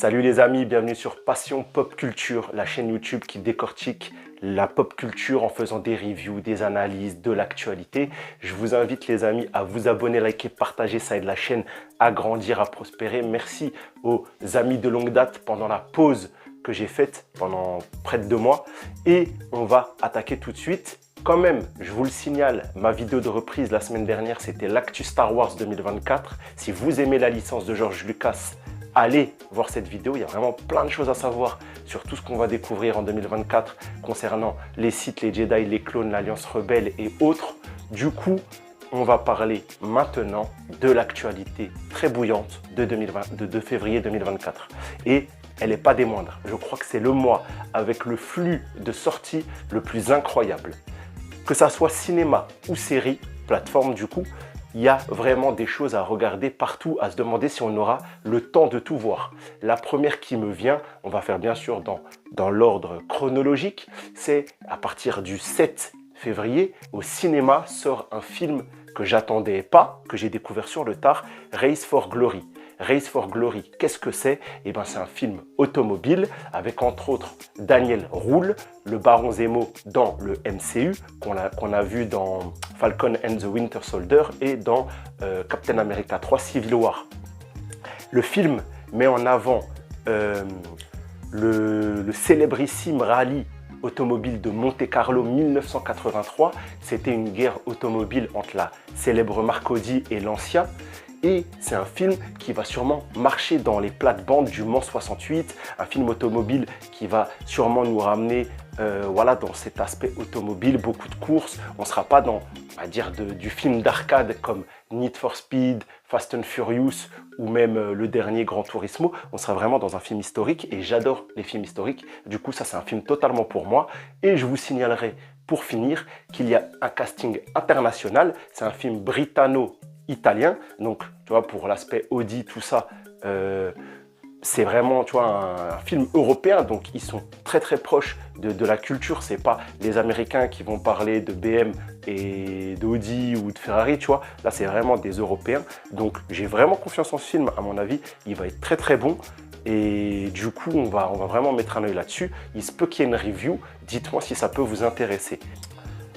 Salut les amis, bienvenue sur Passion Pop Culture, la chaîne YouTube qui décortique la pop culture en faisant des reviews, des analyses, de l'actualité. Je vous invite les amis à vous abonner, liker, partager, ça aide la chaîne à grandir, à prospérer. Merci aux amis de longue date pendant la pause que j'ai faite pendant près de 2 mois. Et on va attaquer tout de suite. Quand même, je vous le signale, ma vidéo de reprise la semaine dernière, c'était l'actu Star Wars 2024. Si vous aimez la licence de George Lucas, allez voir cette vidéo. Il y a vraiment plein de choses à savoir sur tout ce qu'on va découvrir en 2024 concernant les Sith, les Jedi, les clones, l'Alliance Rebelle et autres. Du coup, on va parler maintenant de l'actualité très bouillante de février 2024. Et elle n'est pas des moindres. Je crois que c'est le mois avec le flux de sorties le plus incroyable. Que ça soit cinéma ou série, plateforme du coup, il y a vraiment des choses à regarder partout, à se demander si on aura le temps de tout voir. La première qui me vient, on va faire bien sûr dans l'ordre chronologique, c'est à partir du 7 février, au cinéma sort un film que j'attendais pas, que j'ai découvert sur le tard, Race for Glory. Race for Glory, qu'est-ce que c'est? Eh bien, c'est un film automobile avec entre autres Daniel Roule, le Baron Zemo dans le MCU, qu'on a vu dans Falcon and the Winter Soldier et dans Captain America 3 Civil War. Le film met en avant le célébrissime rallye automobile de Monte-Carlo 1983. C'était une guerre automobile entre la célèbre marque Audi et Lancia. Et c'est un film qui va sûrement marcher dans les plates-bandes du Mans 68, un film automobile qui va sûrement nous ramener voilà, dans cet aspect automobile, beaucoup de courses. On ne sera pas dans, on va dire, du film d'arcade comme Need for Speed, Fast and Furious ou même le dernier Gran Turismo. On sera vraiment dans un film historique et j'adore les films historiques. Du coup, ça, c'est un film totalement pour moi. Et je vous signalerai, pour finir, qu'il y a un casting international. C'est un film britanno-italien, donc tu vois, pour l'aspect Audi, tout ça, c'est vraiment, tu vois, un film européen, donc ils sont très très proches de la culture. C'est pas les Américains qui vont parler de BM et d'Audi ou de Ferrari, tu vois. Là, c'est vraiment des Européens. Donc, j'ai vraiment confiance en ce film. À mon avis, il va être très très bon. Et du coup, on va vraiment mettre un œil là-dessus. Il se peut qu'il y ait une review. Dites-moi si ça peut vous intéresser.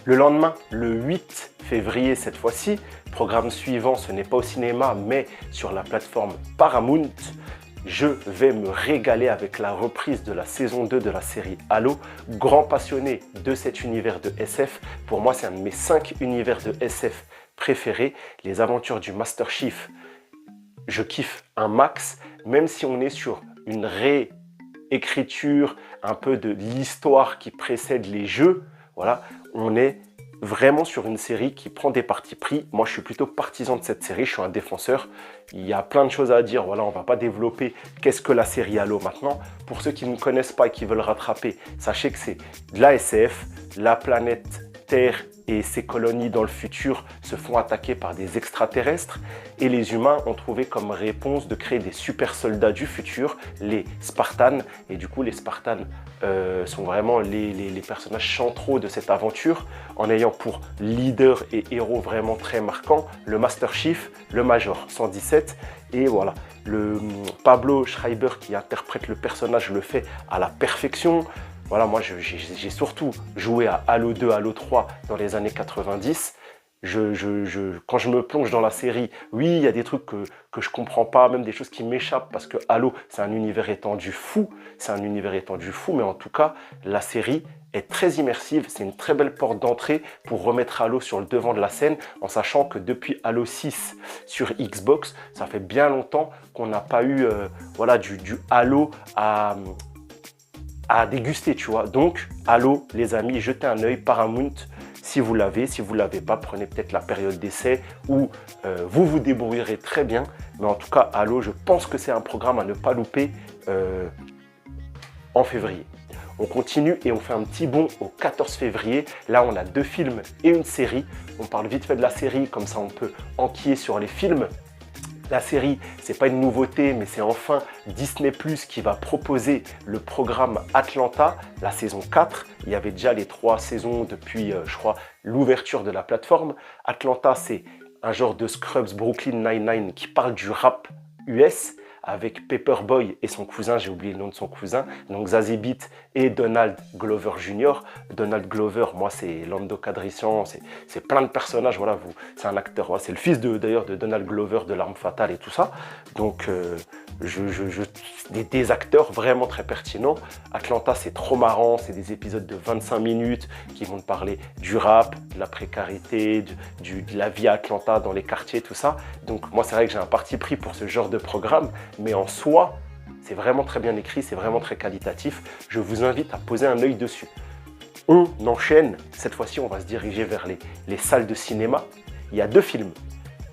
Le lendemain, le 8 février cette fois-ci, programme suivant, ce n'est pas au cinéma, mais sur la plateforme Paramount, je vais me régaler avec la reprise de la saison 2 de la série Halo. Grand passionné de cet univers de SF, pour moi c'est un de mes 5 univers de SF préférés. Les aventures du Master Chief, je kiffe un max, même si on est sur une réécriture un peu de l'histoire qui précède les jeux. Voilà, on est vraiment sur une série qui prend des partis pris. Moi, je suis plutôt partisan de cette série. Je suis un défenseur. Il y a plein de choses à dire. Voilà, on ne va pas développer qu'est-ce que la série Halo maintenant. Pour ceux qui ne connaissent pas et qui veulent rattraper, sachez que c'est de la SF. La planète Terre et ses colonies dans le futur se font attaquer par des extraterrestres et les humains ont trouvé comme réponse de créer des super soldats du futur, les Spartans. Et du coup, les Spartans sont vraiment les personnages centraux de cette aventure, en ayant pour leader et héros vraiment très marquant le Master Chief, le Major 117. Et voilà, le Pablo Schreiber qui interprète le personnage le fait à la perfection. Voilà, moi j'ai surtout joué à Halo 2, Halo 3 dans les années 90. Quand je me plonge dans la série, oui, il y a des trucs que je ne comprends pas, même des choses qui m'échappent parce que Halo, c'est un univers étendu fou. C'est un univers étendu fou, mais en tout cas, la série est très immersive. C'est une très belle porte d'entrée pour remettre Halo sur le devant de la scène, en sachant que depuis Halo 6 sur Xbox, ça fait bien longtemps qu'on n'a pas eu voilà, du Halo à déguster, tu vois. Donc, Halo, les amis, jetez un œil, Paramount, si vous l'avez. Si vous ne l'avez pas, prenez peut-être la période d'essai où vous vous débrouillerez très bien. Mais en tout cas, Halo, je pense que c'est un programme à ne pas louper en février. On continue et on fait un petit bond au 14 février. Là, on a 2 films et une série. On parle vite fait de la série, comme ça on peut enquiller sur les films. La série, c'est pas une nouveauté, mais c'est enfin Disney+ qui va proposer le programme Atlanta, la saison 4. Il y avait déjà les 3 saisons depuis, je crois, l'ouverture de la plateforme. Atlanta, c'est un genre de Scrubs, Brooklyn Nine-Nine qui parle du rap US, avec Paperboy et son cousin, j'ai oublié le nom de son cousin, donc Zazie Beetz et Donald Glover Jr. Donald Glover, moi c'est Lando Calrissian, c'est plein de personnages, voilà, c'est un acteur, voilà, c'est le fils d'ailleurs de Donald Glover de L'Arme Fatale et tout ça, donc des acteurs vraiment très pertinents. Atlanta c'est trop marrant, c'est des épisodes de 25 minutes qui vont te parler du rap, de la précarité, de la vie à Atlanta dans les quartiers, tout ça. Donc moi c'est vrai que j'ai un parti pris pour ce genre de programme, mais en soi c'est vraiment très bien écrit, c'est vraiment très qualitatif. Je vous invite à poser un œil dessus. On enchaîne, cette fois-ci on va se diriger vers les salles de cinéma. Il y a 2 films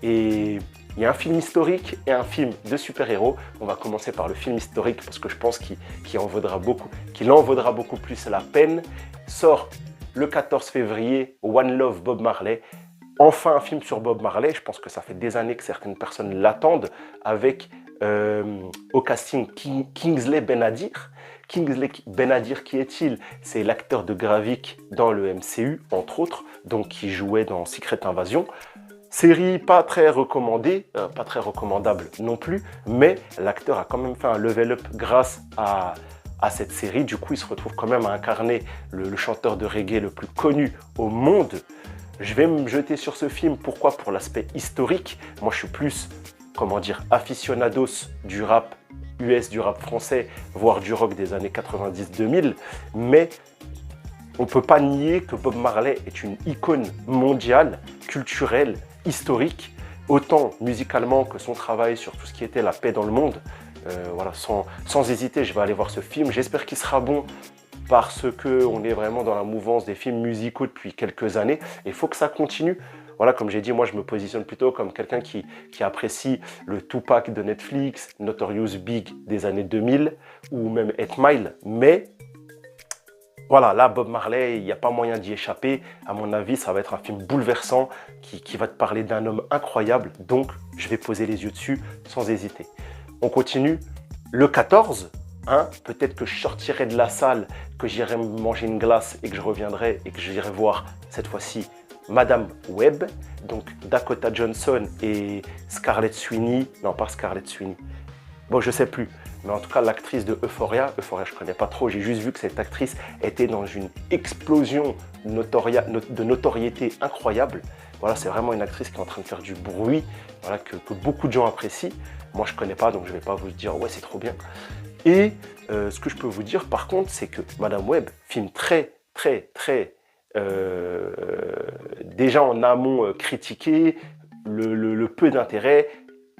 et il y a un film historique et un film de super-héros. On va commencer par le film historique parce que je pense qu'il en vaudra beaucoup plus la peine. Sort le 14 février, One Love Bob Marley. Enfin un film sur Bob Marley, je pense que ça fait des années que certaines personnes l'attendent, avec au casting Kingsley Ben-Adir. Kingsley Ben-Adir, qui est-il? C'est l'acteur de Gravik dans le MCU, entre autres, donc qui jouait dans Secret Invasion. Série pas très recommandée, pas très recommandable non plus, mais l'acteur a quand même fait un level up grâce à cette série. Du coup, il se retrouve quand même à incarner le chanteur de reggae le plus connu au monde. Je vais me jeter sur ce film, pourquoi? Pour l'aspect historique. Moi, je suis plus, comment dire, aficionados du rap US, du rap français, voire du rock des années 90-2000, mais on ne peut pas nier que Bob Marley est une icône mondiale, culturelle, historique, autant musicalement que son travail sur tout ce qui était la paix dans le monde. Voilà, sans hésiter, je vais aller voir ce film. J'espère qu'il sera bon parce qu'on est vraiment dans la mouvance des films musicaux depuis quelques années. Et il faut que ça continue. Voilà, comme j'ai dit, moi je me positionne plutôt comme quelqu'un qui apprécie le Tupac de Netflix, Notorious Big des années 2000 ou même 8 Mile. Mais voilà, là, Bob Marley, il n'y a pas moyen d'y échapper. À mon avis, ça va être un film bouleversant qui va te parler d'un homme incroyable. Donc, je vais poser les yeux dessus sans hésiter. On continue. Le 14, hein, peut-être que je sortirai de la salle, que j'irai manger une glace et que je reviendrai et que j'irai voir cette fois-ci Madame Web. Donc, Dakota Johnson et Scarlett Sweeney. Non, pas Scarlett Sweeney. Bon, je sais plus. Mais en tout cas, l'actrice de Euphoria, je ne connais pas trop, j'ai juste vu que cette actrice était dans une explosion de notoriété incroyable. Voilà, c'est vraiment une actrice qui est en train de faire du bruit, voilà, que beaucoup de gens apprécient. Moi, je ne connais pas, donc je ne vais pas vous dire « ouais, c'est trop bien ». Et ce que je peux vous dire, par contre, c'est que Madame Web, film très, déjà en amont critiqué, le peu d'intérêt.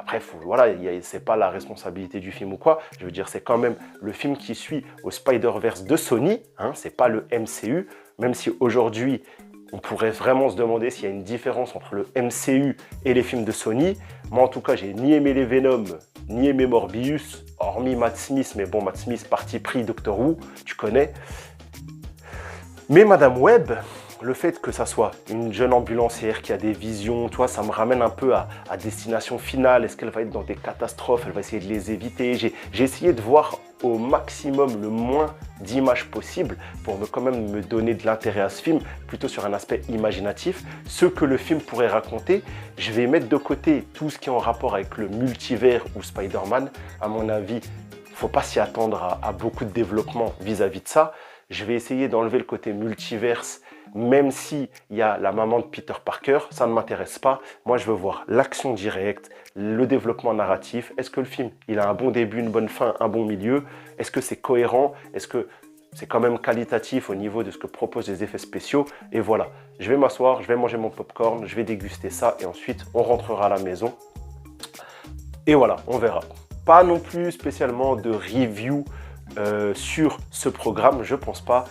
Après, voilà, c'est pas la responsabilité du film ou quoi. Je veux dire, c'est quand même le film qui suit au Spider-Verse de Sony. Hein, c'est pas le MCU. Même si aujourd'hui, on pourrait vraiment se demander s'il y a une différence entre le MCU et les films de Sony. Moi, en tout cas, j'ai ni aimé les Venom, ni aimé Morbius, hormis Matt Smith. Mais bon, Matt Smith, parti pris, Doctor Who, tu connais. Mais Madame Web, le fait que ça soit une jeune ambulancière qui a des visions, toi, ça me ramène un peu à Destination Finale. Est-ce qu'elle va être dans des catastrophes? Elle va essayer de les éviter. J'ai essayé de voir au maximum le moins d'images possible pour quand même me donner de l'intérêt à ce film, plutôt sur un aspect imaginatif. Ce que le film pourrait raconter, je vais mettre de côté tout ce qui est en rapport avec le multivers ou Spider-Man. À mon avis, il ne faut pas s'y attendre à beaucoup de développement vis-à-vis de ça. Je vais essayer d'enlever le côté multiverse, même s'il y a la maman de Peter Parker, ça ne m'intéresse pas. Moi, je veux voir l'action directe, le développement narratif. Est-ce que le film, il a un bon début, une bonne fin, un bon milieu? Est-ce que c'est cohérent? Est-ce que c'est quand même qualitatif au niveau de ce que proposent les effets spéciaux? Et voilà, je vais m'asseoir, je vais manger mon popcorn, je vais déguster ça et ensuite, on rentrera à la maison. Et voilà, on verra. Pas non plus spécialement de review sur ce programme, je pense pas.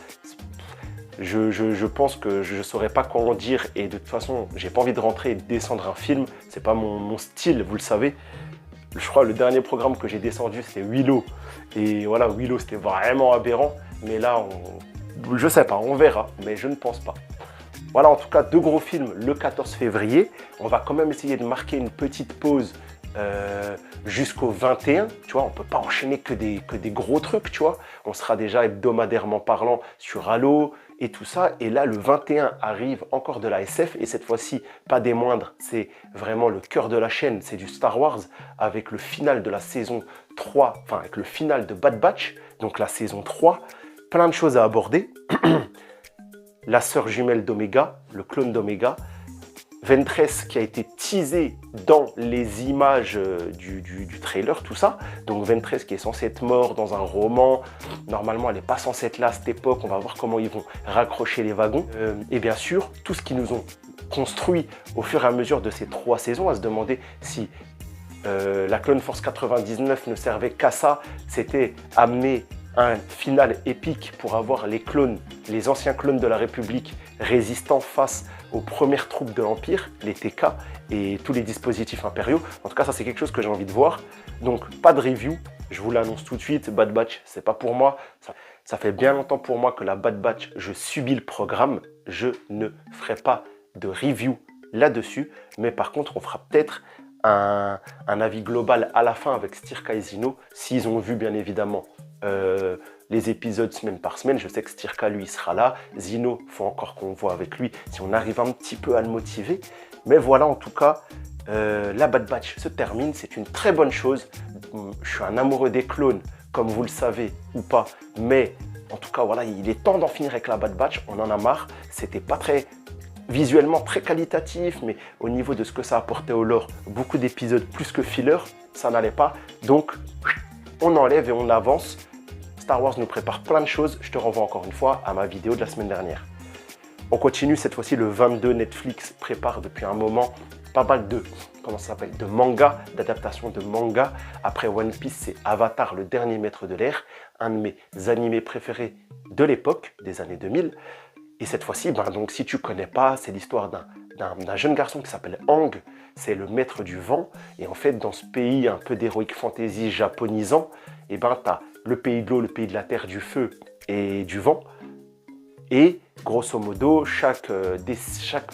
Je pense que je ne saurais pas quoi en dire et de toute façon, j'ai pas envie de rentrer et de descendre un film. C'est pas mon style, vous le savez. Je crois que le dernier programme que j'ai descendu, c'était Willow. Et voilà, Willow, c'était vraiment aberrant. Mais là, je sais pas, on verra, mais je ne pense pas. Voilà, en tout cas, 2 gros films le 14 février. On va quand même essayer de marquer une petite pause jusqu'au 21, tu vois, on peut pas enchaîner que des gros trucs, tu vois. On sera déjà hebdomadairement parlant sur Halo et tout ça. Et là, le 21 arrive encore de la SF et cette fois-ci, pas des moindres. C'est vraiment le cœur de la chaîne, c'est du Star Wars avec le final de la saison 3, enfin avec le final de Bad Batch, donc la saison 3, plein de choses à aborder. La sœur jumelle d'Omega, le clone d'Omega, Ventress qui a été teasée dans les images du trailer, tout ça. Donc Ventress qui est censée être mort dans un roman. Normalement, elle n'est pas censée être là à cette époque. On va voir comment ils vont raccrocher les wagons. Et bien sûr, tout ce qu'ils nous ont construit au fur et à mesure de ces 3 saisons, à se demander si la Clone Force 99 ne servait qu'à ça, c'était amener un final épique pour avoir les clones, les anciens clones de la République résistant face aux premières troupes de l'Empire, les TK et tous les dispositifs impériaux. En tout cas, ça c'est quelque chose que j'ai envie de voir. Donc pas de review, je vous l'annonce tout de suite, Bad Batch, c'est pas pour moi. Ça fait bien longtemps pour moi que la Bad Batch, je subis le programme. Je ne ferai pas de review là-dessus, mais par contre, on fera peut-être un avis global à la fin avec Stirka et Zino, s'ils ont vu bien évidemment les épisodes semaine par semaine. Je sais que Stirka, lui, sera là. Zino, il faut encore qu'on voit avec lui si on arrive un petit peu à le motiver. Mais voilà, en tout cas, la Bad Batch se termine. C'est une très bonne chose. Je suis un amoureux des clones, comme vous le savez ou pas. Mais en tout cas, voilà, il est temps d'en finir avec la Bad Batch. On en a marre. C'était pas très... visuellement très qualitatif, mais au niveau de ce que ça apportait au lore, beaucoup d'épisodes plus que filler, ça n'allait pas. Donc, on enlève et on avance. Star Wars nous prépare plein de choses. Je te renvoie encore une fois à ma vidéo de la semaine dernière. On continue cette fois-ci le 22. Netflix prépare depuis un moment pas mal de, comment ça s'appelle, de mangas, d'adaptation de mangas. Après One Piece, c'est Avatar, le dernier maître de l'air, un de mes animés préférés de l'époque, des années 2000. Et cette fois-ci, donc, si tu ne connais pas, c'est l'histoire d'un jeune garçon qui s'appelle Aang. C'est le maître du vent. Et en fait, dans ce pays un peu d'heroic fantasy japonisant, tu as le pays de l'eau, le pays de la terre, du feu et du vent. Et grosso modo, chaque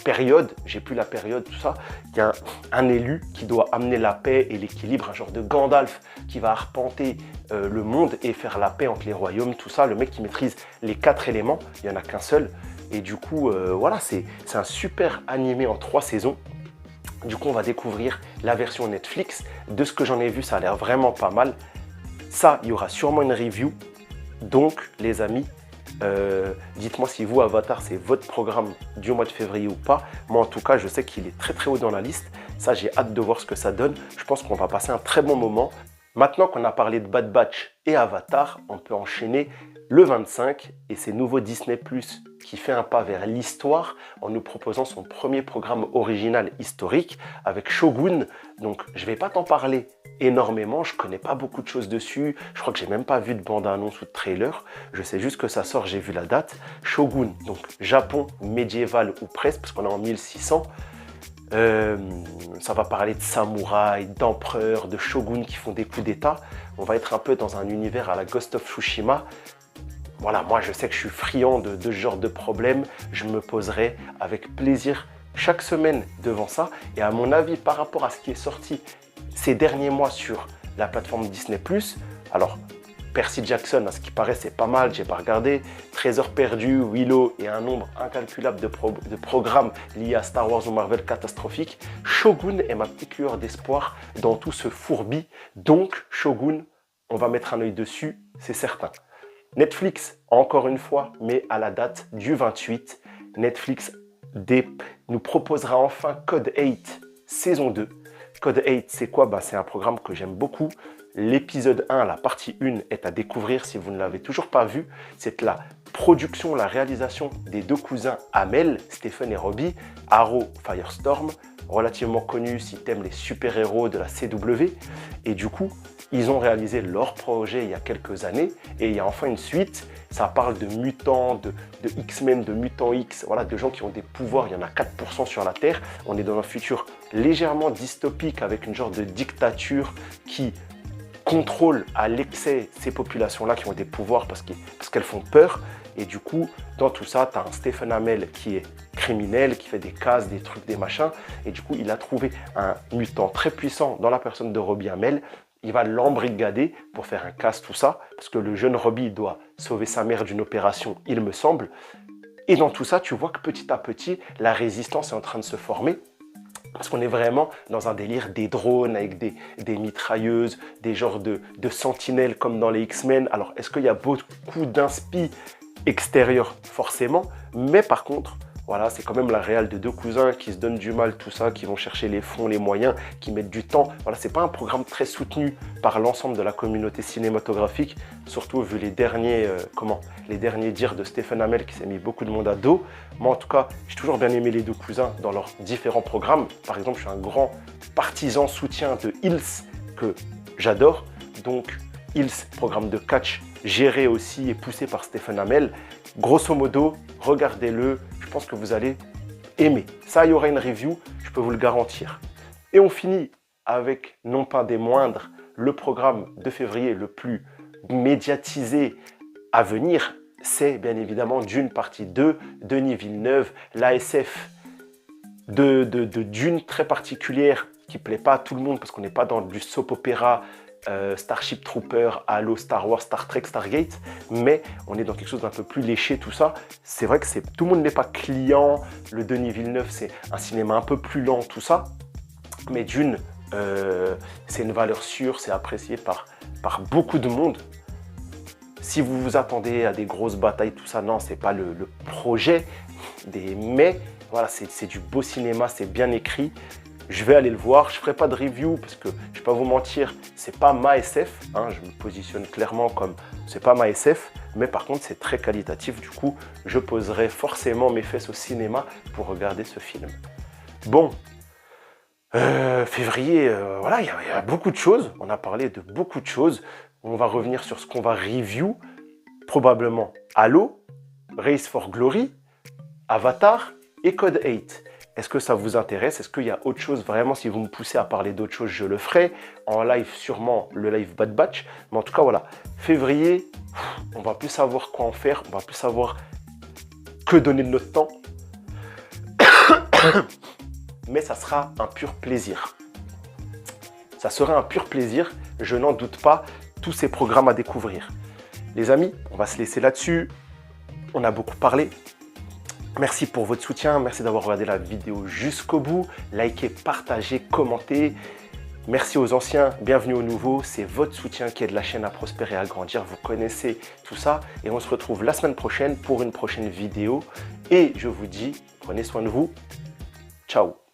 période, j'ai plus la période, tout ça, il y a un élu qui doit amener la paix et l'équilibre, un genre de Gandalf qui va arpenter le monde et faire la paix entre les royaumes, tout ça. Le mec qui maîtrise les 4 éléments, il n'y en a qu'un seul. Et du coup, voilà, c'est un super animé en 3 saisons. Du coup, on va découvrir la version Netflix. De ce que j'en ai vu, ça a l'air vraiment pas mal. Ça, il y aura sûrement une review. Donc, les amis, dites-moi si vous, Avatar, c'est votre programme du mois de février ou pas. Moi, en tout cas, je sais qu'il est très très haut dans la liste. Ça, j'ai hâte de voir ce que ça donne. Je pense qu'on va passer un très bon moment. Maintenant qu'on a parlé de Bad Batch et Avatar, on peut enchaîner le 25 et c'est nouveau Disney+ qui fait un pas vers l'histoire en nous proposant son premier programme original historique avec Shogun. Donc je ne vais pas t'en parler énormément, je ne connais pas beaucoup de choses dessus, je crois que j'ai même pas vu de bande-annonce ou de trailer, je sais juste que ça sort, j'ai vu la date. Shogun, donc Japon médiéval ou presque, parce qu'on est en 1600. Ça va parler de samouraïs, d'empereurs, de shoguns qui font des coups d'état. On va être un peu dans un univers à la Ghost of Tsushima. Voilà, moi je sais que je suis friand de ce genre de problème. Je me poserai avec plaisir chaque semaine devant ça. Et à mon avis, par rapport à ce qui est sorti ces derniers mois sur la plateforme Disney+, alors Percy Jackson, à ce qui paraît, c'est pas mal, j'ai pas regardé. Trésor perdu, Willow et un nombre incalculable de programmes liés à Star Wars ou Marvel catastrophiques. Shogun est ma petite lueur d'espoir dans tout ce fourbi. Donc, Shogun, on va mettre un œil dessus, c'est certain. Netflix, encore une fois, mais à la date du 28, Netflix nous proposera enfin Code 8 saison 2. Code 8, c'est quoi? C'est un programme que j'aime beaucoup. L'épisode 1, la partie 1, est à découvrir si vous ne l'avez toujours pas vu. C'est la production, la réalisation des 2 cousins Amell, Stephen et Robbie, Arrow Firestorm, relativement connus si tu aimes les super-héros de la CW. Et du coup, ils ont réalisé leur projet il y a quelques années et il y a enfin une suite. Ça parle de mutants, de X-Men, de mutants X, voilà, de gens qui ont des pouvoirs. Il y en a 4% sur la Terre. On est dans un futur légèrement dystopique avec une genre de dictature qui contrôle à l'excès ces populations-là qui ont des pouvoirs parce qu'elles font peur. Et du coup, dans tout ça, tu as un Stephen Amell qui est criminel, qui fait des cases, des trucs, des machins. Et du coup, il a trouvé un mutant très puissant dans la personne de Robbie Amell. Il va l'embrigader pour faire un casse, tout ça, parce que le jeune Robbie doit sauver sa mère d'une opération, il me semble. Et dans tout ça, tu vois que petit à petit, la résistance est en train de se former. Parce qu'on est vraiment dans un délire des drones avec des mitrailleuses, des genres de sentinelles comme dans les X-Men. Alors, est-ce qu'il y a beaucoup d'inspi extérieurs? Forcément. Mais par contre, voilà, c'est quand même la réal de deux cousins qui se donnent du mal, tout ça, qui vont chercher les fonds, les moyens, qui mettent du temps. Voilà, c'est pas un programme très soutenu par l'ensemble de la communauté cinématographique, surtout vu les derniers, les derniers dires de Stephen Amell qui s'est mis beaucoup de monde à dos. Moi, en tout cas, j'ai toujours bien aimé les deux cousins dans leurs différents programmes. Par exemple, je suis un grand partisan soutien de Hills que j'adore. Donc, Hills, programme de catch géré aussi et poussé par Stephen Amell. Grosso modo, regardez-le, je pense que vous allez aimer. Ça, il y aura une review, je peux vous le garantir. Et on finit avec, non pas des moindres, le programme de février le plus médiatisé à venir. C'est bien évidemment Dune partie 2, Denis Villeneuve, l'ASF de Dune très particulière qui ne plaît pas à tout le monde parce qu'on n'est pas dans du soap opéra, Starship Trooper, Halo, Star Wars, Star Trek, Stargate, mais on est dans quelque chose d'un peu plus léché, tout ça. C'est vrai que tout le monde n'est pas client. Le Denis Villeneuve, c'est un cinéma un peu plus lent, tout ça. Mais Dune, c'est une valeur sûre, c'est apprécié par beaucoup de monde. Si vous vous attendez à des grosses batailles, tout ça, non, c'est pas le projet. Mais voilà, c'est du beau cinéma, c'est bien écrit. Je vais aller le voir, je ne ferai pas de review parce que je ne vais pas vous mentir, c'est pas ma SF, hein, je me positionne clairement comme c'est pas ma SF, mais par contre c'est très qualitatif, du coup je poserai forcément mes fesses au cinéma pour regarder ce film. Bon, février, voilà, il y a beaucoup de choses, on a parlé de beaucoup de choses, on va revenir sur ce qu'on va review, probablement Halo, Race for Glory, Avatar et Code 8. Est-ce que ça vous intéresse? Est-ce qu'il y a autre chose? Vraiment, si vous me poussez à parler d'autre chose, je le ferai. En live, sûrement, le live Bad Batch. Mais en tout cas, voilà. Février, on va plus savoir quoi en faire. On va plus savoir que donner de notre temps. Mais ça sera un pur plaisir. Ça sera un pur plaisir. Je n'en doute pas. Tous ces programmes à découvrir. Les amis, on va se laisser là-dessus. On a beaucoup parlé. Merci pour votre soutien, merci d'avoir regardé la vidéo jusqu'au bout. Likez, partagez, commentez. Merci aux anciens, bienvenue aux nouveaux. C'est votre soutien qui aide la chaîne à prospérer et à grandir. Vous connaissez tout ça. Et on se retrouve la semaine prochaine pour une prochaine vidéo. Et je vous dis, prenez soin de vous. Ciao.